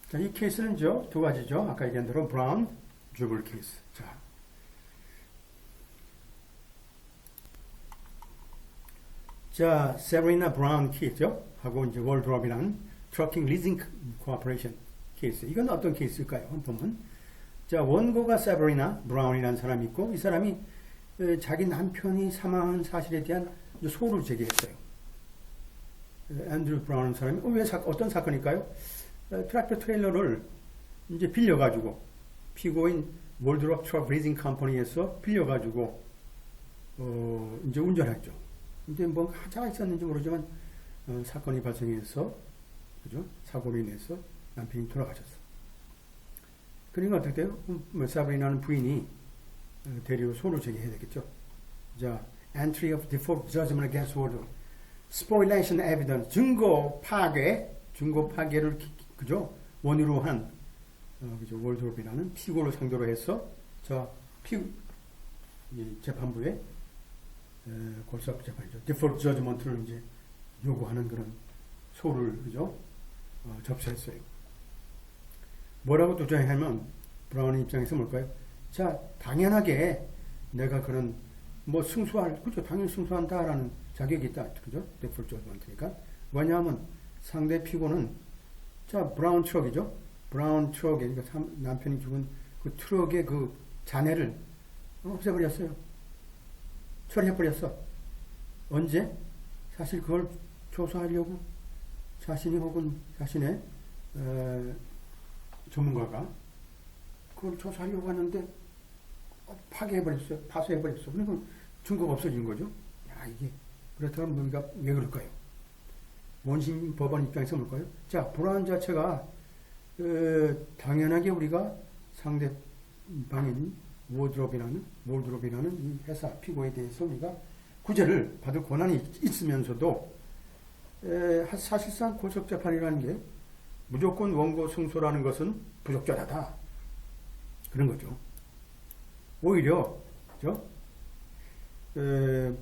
자, 이 케이스는 두 가지죠. 아까 얘기한 대로 브라운, 주블 케이스. 자, 세브리나 브라운 케이스죠. 하고 이제 월드롭이라는 트러킹 리징 코퍼레이션 케이스. 이건 어떤 케이스일까요? 한번 보면. 자, 원고가 세브리나 브라운이라는 사람이 있고, 이 사람이 자기 남편이 사망한 사실에 대한 소를 제기했어요. 앤드류 브라운 사람이 어떤 사건일까요? 트랙터 트레일러를 이제 빌려가지고 피고인 월드롭 트럭 리징 컴퍼니에서 빌려가지고 이제 운전했죠. 근데 뭐 하자가 있었는지 모르지만 사건이 발생해서 그죠? 사고로 인해서 남편이 돌아가셨어. 그러니까 어떻게 돼요? 사브리나는 부인이 대리로 소를 제기해야 되겠죠. 자, entry of default judgment against Wardrobe, spoliation evidence, 증거 파괴를 그죠? 원유로 한 그죠? 월드롭이라는 피고를 상대로 해서 재판부에 골수합 재판이죠. 디폴트 저지먼트를 이제 요구하는 그런 소를 그죠? 접수했어요. 뭐라고 주장하면 브라운 입장에서 뭘까요? 자, 당연하게 내가 그런 그죠? 당연히 승소한다라는 자격이 있다. 그죠? 디폴트 저지먼트니까. 왜냐하면 상대 피고는 자, 브라운 트럭이죠? 브라운 트럭에 그러니까 남편이 죽은 그 트럭의 그 잔해를 없애버렸어요. 처리해버렸어. 언제? 사실 그걸 조사하려고 자신이 혹은 자신의 전문가가 그걸 조사하려고 하는데 파괴해버렸어요. 파쇄해버렸어. 그러니까 증거가 없어진 거죠. 야, 이게 그렇다면 우리가 왜 그럴까요? 원심 법원 입장에서 뭘까요? 자, 브라운 자체가 당연하게 우리가 상대방인 월드롭이라는 이 회사 피고에 대해서 우리가 구제를 받을 권한이 있으면서도 사실상 고속재판이라는 게 무조건 원고 승소라는 것은 부적절하다. 그런 거죠. 오히려 그죠?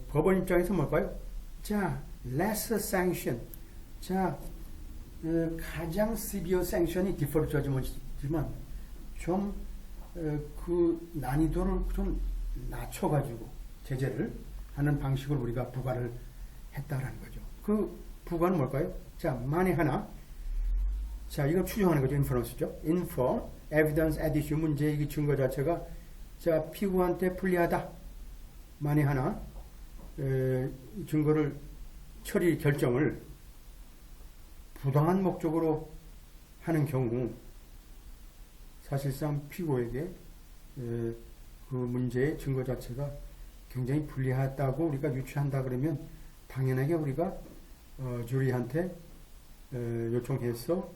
법원 입장에서 뭘까요? 자, lesser sanction. 자, 가장 severe sanction이 default judgment이지만 좀 그 난이도를 좀 낮춰가지고 제재를 하는 방식을 우리가 부과를 했다라는 거죠. 그 부과는 뭘까요? 자, 만에 하나, 자, 이거 추정하는 거죠. inference죠. infer, evidence at issue, 문제의 증거 자체가 자, 피고한테 불리하다. 만에 하나, 증거를 처리 결정을 부당한 목적으로 하는 경우 사실상 피고에게 그 문제의 증거 자체가 굉장히 불리하다고 우리가 유추한다 그러면 당연하게 우리가 주리한테 요청해서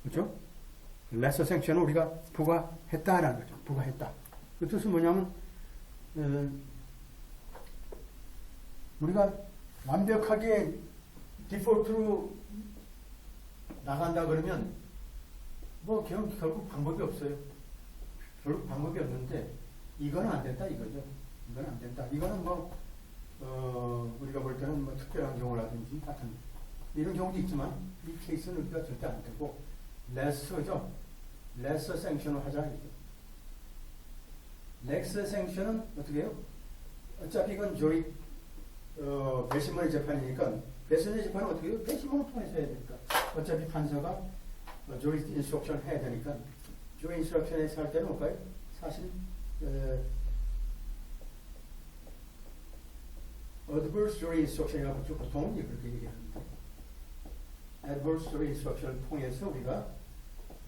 그렇죠? 레서 생션을 우리가 부과했다라는 거죠. 부과했다. 그 뜻은 뭐냐면 우리가 완벽하게 디폴트로 나간다 그러면 결국 방법이 없어요. 결국 방법이 없는데 이거는 안 된다 이거죠. 이거는 안 된다. 이거는 우리가 볼 때는 특별한 경우라든지 같은 이런 경우도 있지만 이 케이스는 우리가 절대 안 되고 레서죠. 레서 생션을 하자 이죠. 레서 생션은 어떻게 해요? 어차피 이건 조리 배심원의 재판이니까 배심원의 재판은 어떻게 해요? 배심원을 통해서 해야 되니까 어차피 판사가 조리 인스트럭션을 해야 되니까 조리 인스트럭션에서 할 때는 뭘까요? 사실 adverse jury instruction이라고 보통 그렇게 얘기하는데 adverse jury instruction을 통해서 우리가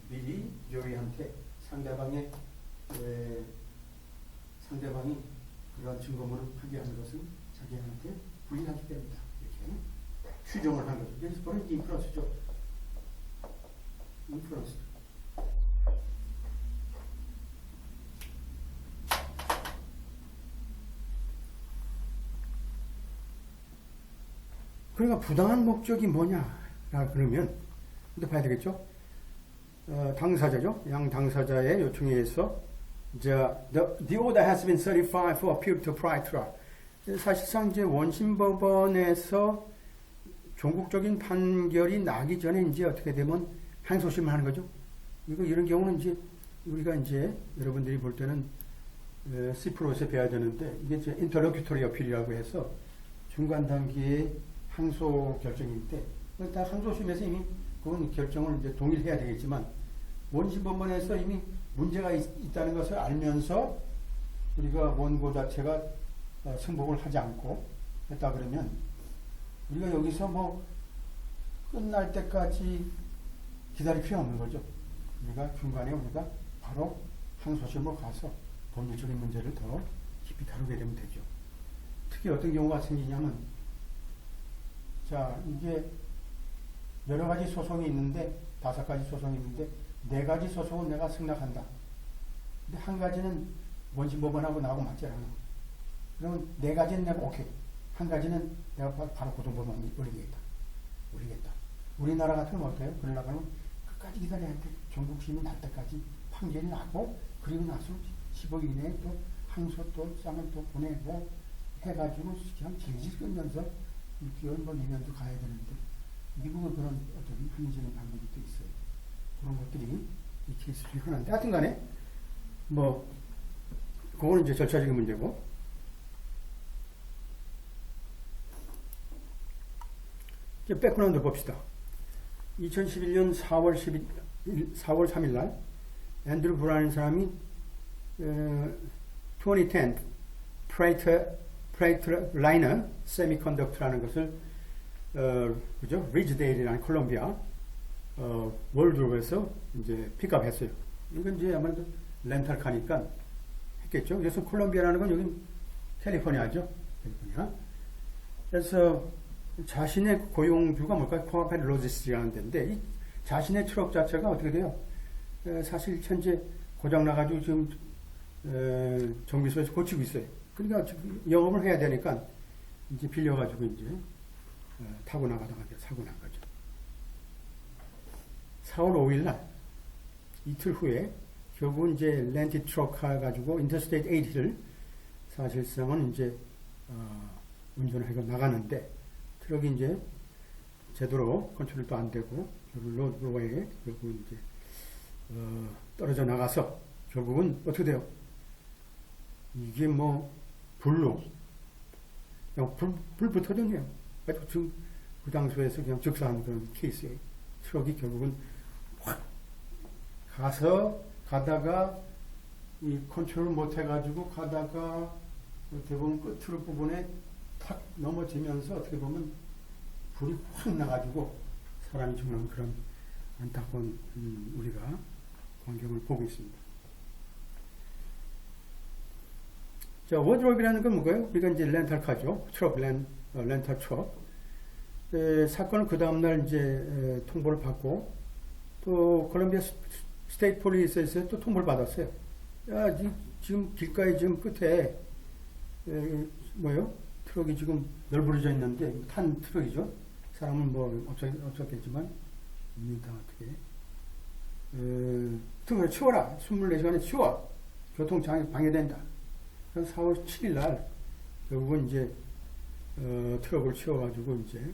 미리 조리한테 상대방이 그런 증거물을 파기하는 것은 자기한테 부인하기 때문이다. 이렇게 추정을 한 거죠. 그래서 그런 인프런스죠. 인프런스. 그러니까 부당한 목적이 뭐냐 그러면 또 봐야 되겠죠. 당사자죠. 양 당사자의 요청에 의해서 the order has been certified for appeal to prior trial. 사실상 이제 원심 법원에서 종국적인 판결이 나기 전에 이제 어떻게 되면 항소심을 하는 거죠. 이런 경우는 이제 우리가 이제 여러분들이 볼 때는 C++에서 배워야 되는데 이게 이제 인터로큐터리 어필이라고 해서 중간 단계의 항소 결정일 때, 다 항소심에서 이미 그건 결정을 이제 동일해야 되겠지만 원심 법원에서 이미 문제가 있다는 것을 알면서 우리가 원고 자체가 승복을 하지 않고 했다 그러면 우리가 여기서 뭐 끝날 때까지 기다릴 필요 없는 거죠. 우리가 중간에 우리가 바로 항소심으로 가서 법률적인 문제를 더 깊이 다루게 되면 되죠. 특히 어떤 경우가 생기냐면, 자, 이게 여러 가지 소송이 있는데, 5가지 소송이 있는데, 4가지 소송은 내가 승낙한다. 근데 한 가지는 원심법원하고 나하고 맞지 않아. 그러면 4가지는 내가 오케이. 한 가지는 내가 바로 고등법원에 올리겠다. 우리나라 같으면 어때요? 그러려고 하면 끝까지 기다려야 돼. 전국심이 날 때까지 판결이 나고, 그리고 나서 15일 이내에 또 항소 또 쌍을 또 보내고 해가지고 그냥 질질 끌면서 6개월 뭐 2년도 가야 되는데, 미국은 그런 어떤 합리적인 방법이 또 있어요. 그런 것들이 이 케이스 중에 하나인데, 하여튼 간에 뭐 그거는 이제 절차적인 문제고, 이제 백그라운드 봅시다. 2011년 4월 3일 날 앤드루 브라운이라는 사람이 2010 프레이트라이너 세미컨덕터라는 것을 그죠? 리즈데일이라는 콜롬비아 월드롭에서 이제 픽업했어요. 이건 이제 아무래도 렌탈카니까 했겠죠. 그래서 콜롬비아라는 건 여기 캘리포니아죠. 캘리포니아. 그래서 자신의 고용주가 뭘까요? 코아펠 로지스라는 데인데, 이 자신의 트럭 자체가 어떻게 돼요? 사실 현재 고장나가지고 지금 정비소에서 고치고 있어요. 그러니까 영업을 해야 되니까 이제 빌려가지고 이제 타고 나가다가 사고 난 거죠. 4월 5일 날 이틀 후에 결국은 이제 렌티 트럭 가지고 인터스테이트 80를 사실상은 이제 운전을 하고 나가는데, 트럭이 이제 제대로 컨트롤도 안 되고 결국 로드로에 결국 이제 떨어져 나가서 결국은 어떻게 돼요? 이게 뭐 불로 그냥 불 붙어졌네요. 지금 그 당시에서 그냥 즉사한 그런 케이스예요. 트럭이 결국은 확 가다가 이 컨트롤 못 해가지고 가다가 어떻게 보면 끝으로 부분에 탁 넘어지면서 어떻게 보면 불이 확 나가지고 사람이 죽는 그런 안타까운 우리가 광경을 보고 있습니다. 자, 워드롭이라는 건 뭐예요? 우리가 이제 렌탈카죠. 트럭, 렌탈 트럭. 사건은 그 다음날 이제 통보를 받고, 또 콜롬비아 스테이트 폴리스에서 또 통보를 받았어요. 야, 지금 길가에 지금 끝에 뭐예요? 트럭이 지금 널브러져 있는데, 탄 트럭이죠. 사람은 뭐 없었겠지만 입니다. 어떻게 트럭을 치워라. 24시간에 치워. 교통장애 방해된다. 그래서 4월 7일 날 결국은 이제 트럭을 치워가지고 이제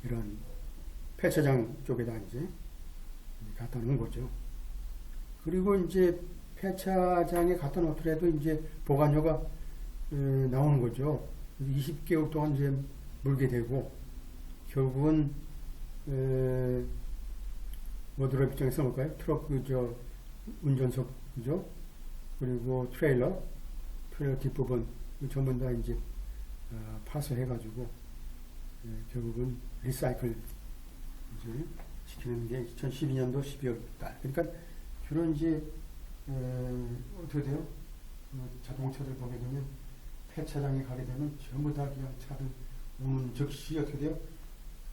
이런 폐차장 쪽에다 이제 갖다 놓은 거죠. 그리고 이제 폐차장에 갖다 놓더라도 이제 보관료가 나오는 거죠. 20개월 동안 이제 물게 되고, 결국은 워드롭 입장에서 볼까요? 트럭 운전석 그죠? 그리고 트레일러 뒷부분 전부 다 이제 파쇄해가지고 결국은 리사이클 이제 시키는 게 2012년도 12월 달. 그러니까 주로 이제 어떻게 돼요? 자동차들 보게 되면 폐차장에 가게 되면 전부 다 그냥 차들 오는 즉시 어떻게 돼요?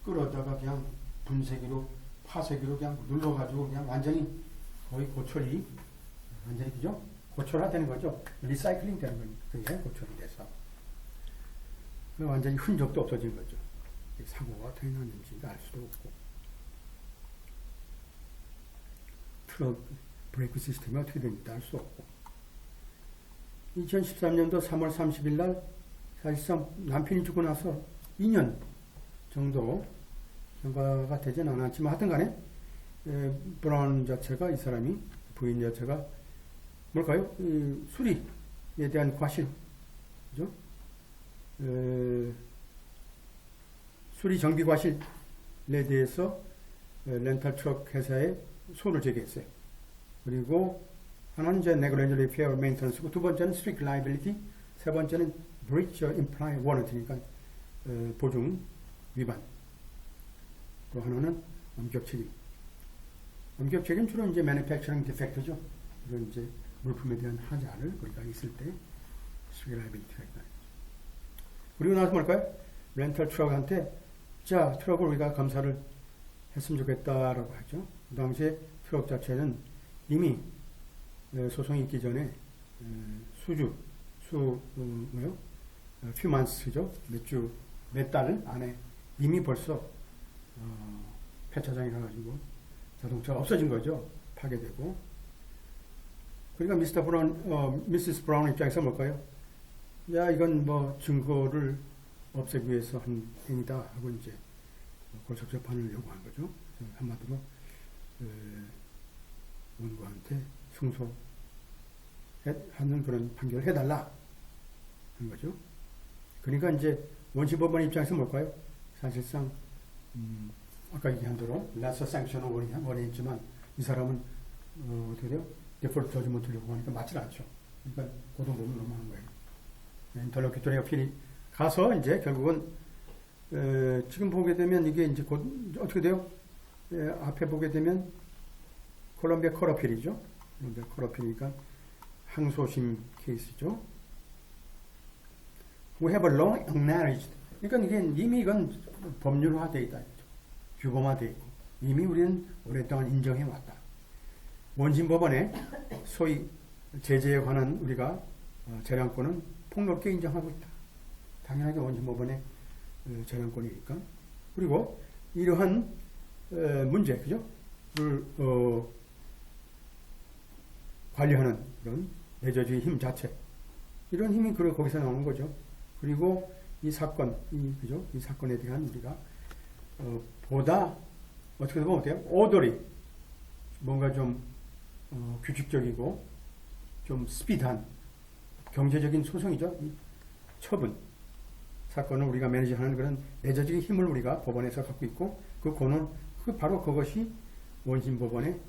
끌어다가 그냥 분쇄기로 파쇄기로 그냥 눌러가지고 그냥 완전히 거의 고철이 완전히 그죠? 고철화되는 거죠. 리사이클링 되는 거니까 그게 고철이 돼서 완전히 흔적도 없어진 거죠. 사고가 어떻게 났는지 알 수도 없고, 트럭 브레이크 시스템이 어떻게 되는지 알 수 없고, 2013년도 3월 30일 날 사실상 남편이 죽고 나서 2년 정도 경과가 되진 않았지만 하여튼 간에 브라운 자체가, 이 사람이, 부인 자체가 뭘까요? 수리에 대한 과실, 그죠? 수리 정비 과실에 대해서 렌탈 트럭 회사에 소를 제기했어요. 그리고 하나는 이제 negligent repair maintenance고, 두 번째는 strict liability, 세 번째는 breach or implied warranty니까 보증 위반. 또 하나는 엄격 책임. 엄격 책임 주로 이제 manufacturing defect죠. 이런 이제 물품에 대한 하자를 우리가 있을 때 strict liability가 있다. 그리고 나서 뭘까요? 렌탈 트럭한테 자, 트럭을 우리가 검사를 했으면 좋겠다라고 하죠. 그 당시에 트럭 자체는 이미 소송이 있기 전에 few months죠. 몇 달 안에 이미 벌써 폐차장이 나가지고 자동차가 없어진 거죠. 파괴되고. 그러니까 미시스 브라운 입장에서 뭘까요? 야, 이건 뭐 증거를 없애기 위해서 한 행위다 하고 이제 골석 재판을 요구한 거죠. 한마디로 원고한테 승소하는 그런 판결을 해달라 한 거죠. 그러니까 이제 원시법원 입장에서 뭘까요? 사실상 아까 얘기한 대로 lesser sanction을 원했지만 이 사람은 어떻게 돼요? default judgment을 요구하니까 맞질 않죠. 그러니까 고등법원 넘어간 거예요. 인터로큐터리 어필이 가서 이제 결국은 지금 보게 되면 이게 이제 곧 어떻게 돼요? 앞에 보게 되면 콜롬비아 콜어필이죠. 콜롬비아 콜어필이니까 항소심 케이스죠. We have a long acknowledged. 그러니까 이게 이미 이건 법률화되어 있다. 규범화되어 있고 이미 우리는 오랫동안 인정해 왔다. 원심법원의 소위 제재에 관한 우리가 재량권은 폭넓게 인정하고 있다. 당연하게 원심법원의 재량권이니까. 그리고 이러한 문제, 그죠? 를 관리하는 이런 내재주의 힘 자체, 이런 힘이 거기서 나오는 거죠. 그리고 이 사건, 그죠? 이 사건에 대한 우리가 보다 어떻게 보면 어때요? 오더리 뭔가 좀 규칙적이고 좀 스피드한 경제적인 소송이죠. 이 처분 사건을 우리가 매니지하는 그런 내재적인 힘을 우리가 법원에서 갖고 있고 바로 그것이 원심법원의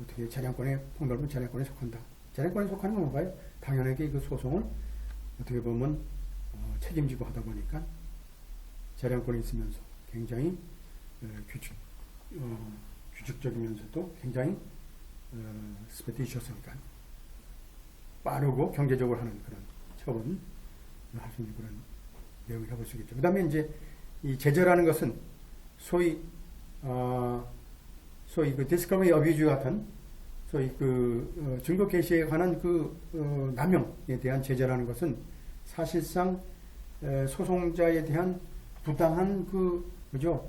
어떻게 재량권의 폭넓은 재량권에 속한다. 재량권에 속하는 건 뭔가요? 당연하게 그 소송을 어떻게 보면 책임지고 하다 보니까 재량권이 있으면서 굉장히 규칙적이면서도 굉장히 스페디셔스니까 빠르고 경제적으로 하는 그런 처분을 할 수 있는 그런 내용이라고 볼 수 있겠죠. 그 다음에 이제 이 제재라는 것은 소위 그 디스커버리 어뷰즈 같은 소위 그 증거 개시에 관한 그 남용에 대한 제재라는 것은 사실상 소송자에 대한 부당한 그죠?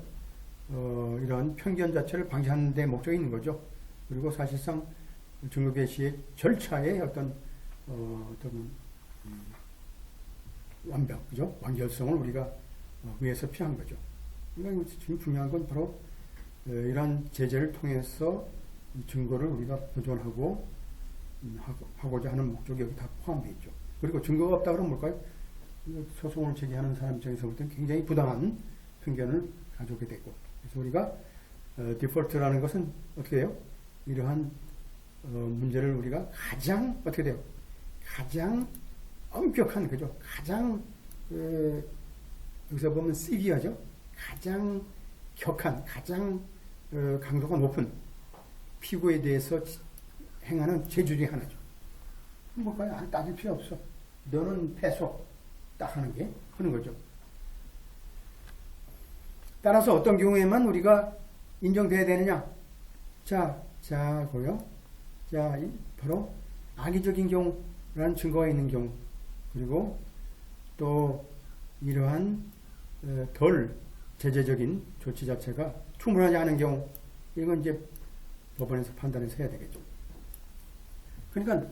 이런 편견 자체를 방지하는 데 목적이 있는 거죠. 그리고 사실상 증거 개시의 절차의 어떤 완벽, 그죠? 완결성을 우리가 위해서 피한 거죠. 그러니까 지금 중요한 건 바로 이러한 제재를 통해서 증거를 우리가 보존하고 하고자 하는 목적이 여기 다 포함되어 있죠. 그리고 증거가 없다 그러면 뭘까요? 소송을 제기하는 사람 입장에서부터는 굉장히 부당한 편견을 가져오게 되고, 그래서 우리가 디폴트라는 것은 어떻게 해요? 이러한 문제를 우리가 가장 어떻게 돼요? 가장 엄격한, 그죠? 가장 여기서 보면 시비하죠? 가장 격한, 가장 강도가 높은 피고에 대해서 행하는 죄 중에 하나죠. 뭘까요? 따질 필요 없어. 너는 패소. 딱 하는 게 하는 거죠. 따라서 어떤 경우에만 우리가 인정돼야 되느냐? 고요. 바로 악의적인 경우라는 증거가 있는 경우, 그리고 또 이러한 덜 제재적인 조치 자체가 충분하지 않은 경우, 이건 이제 법원에서 판단해서 해야 되겠죠. 그러니까